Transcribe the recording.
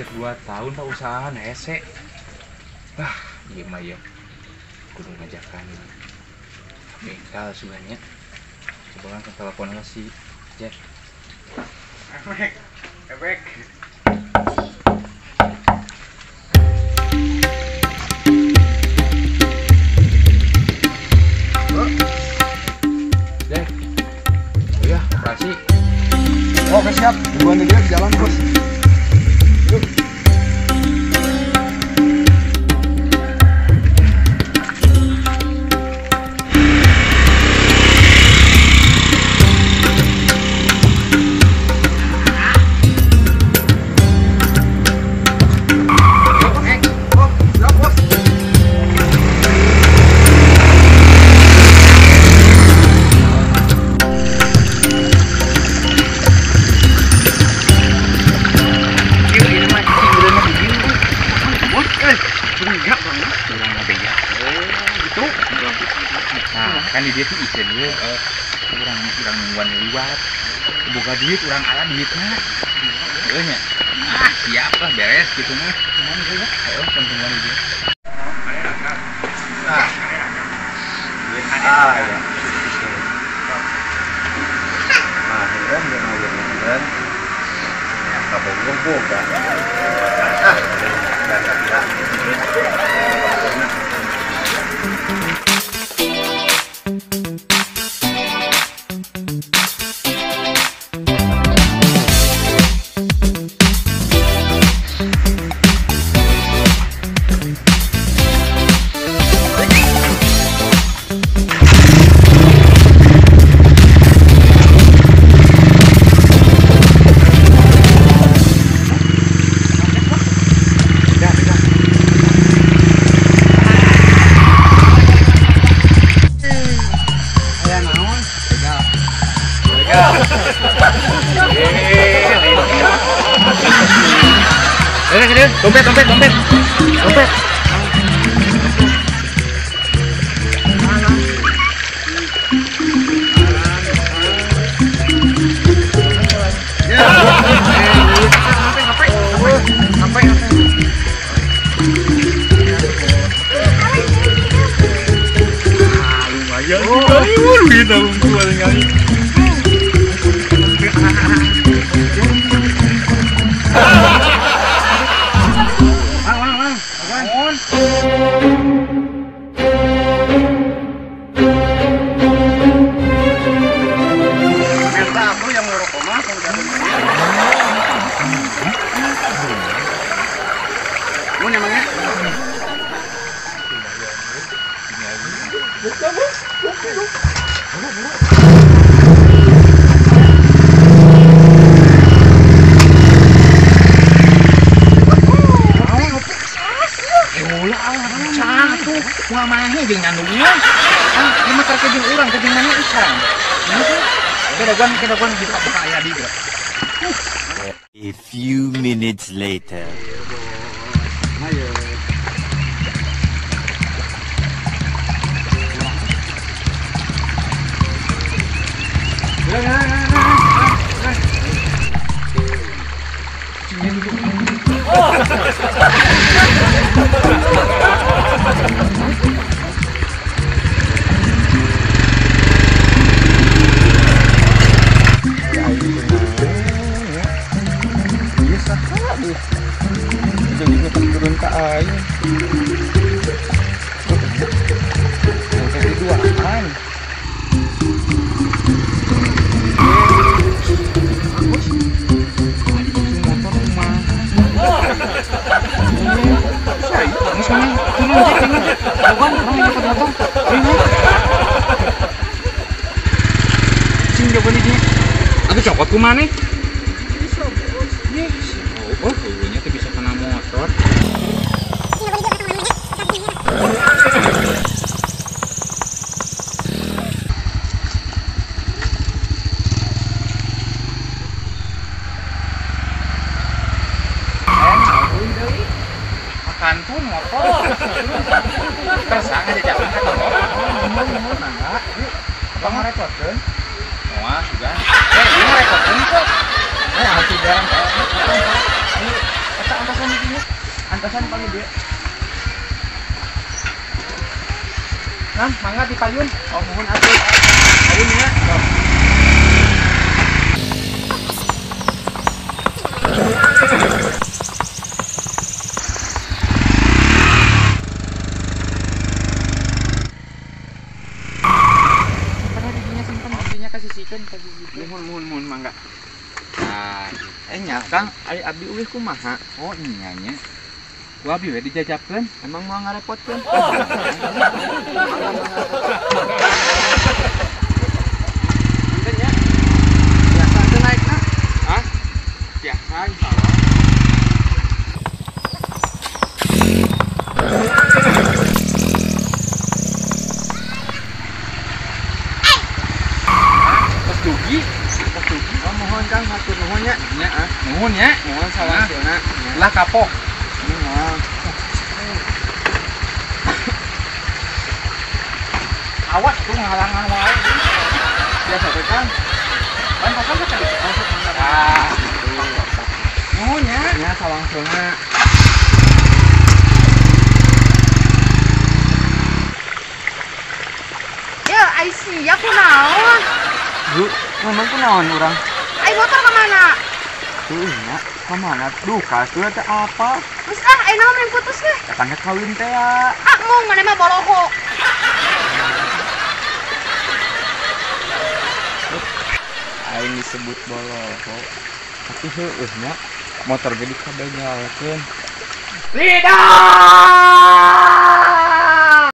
rek 2 tahun tak usaha hese. Iya mah ya. Kudu ngajakan bengkel sebenarnya. Coba kan telepon si Jack. Efek. Jack. Oh ya, operasi. Oke siap, duluan dia di jalan bos. Yuk. Kan di dia tuh isen ya, kurang nungguan liwat, buka duit kurang ala duitnya, nya, siap lah beres gitu mah, cuman gue ya, pentungan dia. Ya. Nah, kan dia mau jalan, kapal buka. Dompet. A few minutes later. Copot kumane? Oh, dulunya tuh bisa kena motor. Makan tuh motor. Tersak aja jalan kan motor. Apa ngerepot kan? Wah, juga. Ini ngerepot kok. Tidak. antasan ini. Antasan paling dia. Nah, mangga dipayun. Oh, mohon atuh. Payun ya. Mohon mangga. Nah, Nya Kang, ari abdi ulih kumaha? oh iya nya. Ku abdi we dijajabkeun. Emang mau ngarepotkeun? Punten ya. Biasa teu naikna. Hah? Biasa insyaallah. Pas dugi. Oh, mohon Kang, hatur nuhun nya. Nya nuhun ya. Mohon sawanceuna. Lah kapok. Mohon. Awas tuh ngalangan wae. Biasa teh Kang. Ban pasal kan? Ah, nuhun ya. Nya sawanceuna. Ya, ai sia kunaon? Bu, ngomong kunaon urang? Ai motor ke mana? Tuh nya, kemana? Duh, kasih teh apa? Geus ai naon yang putus we? Katanya kawin teh ya. Mung mana mah boloho. Aing disebut boloho. Tapi heueuh nya, motor jadi kabenyalkeun. Lidah!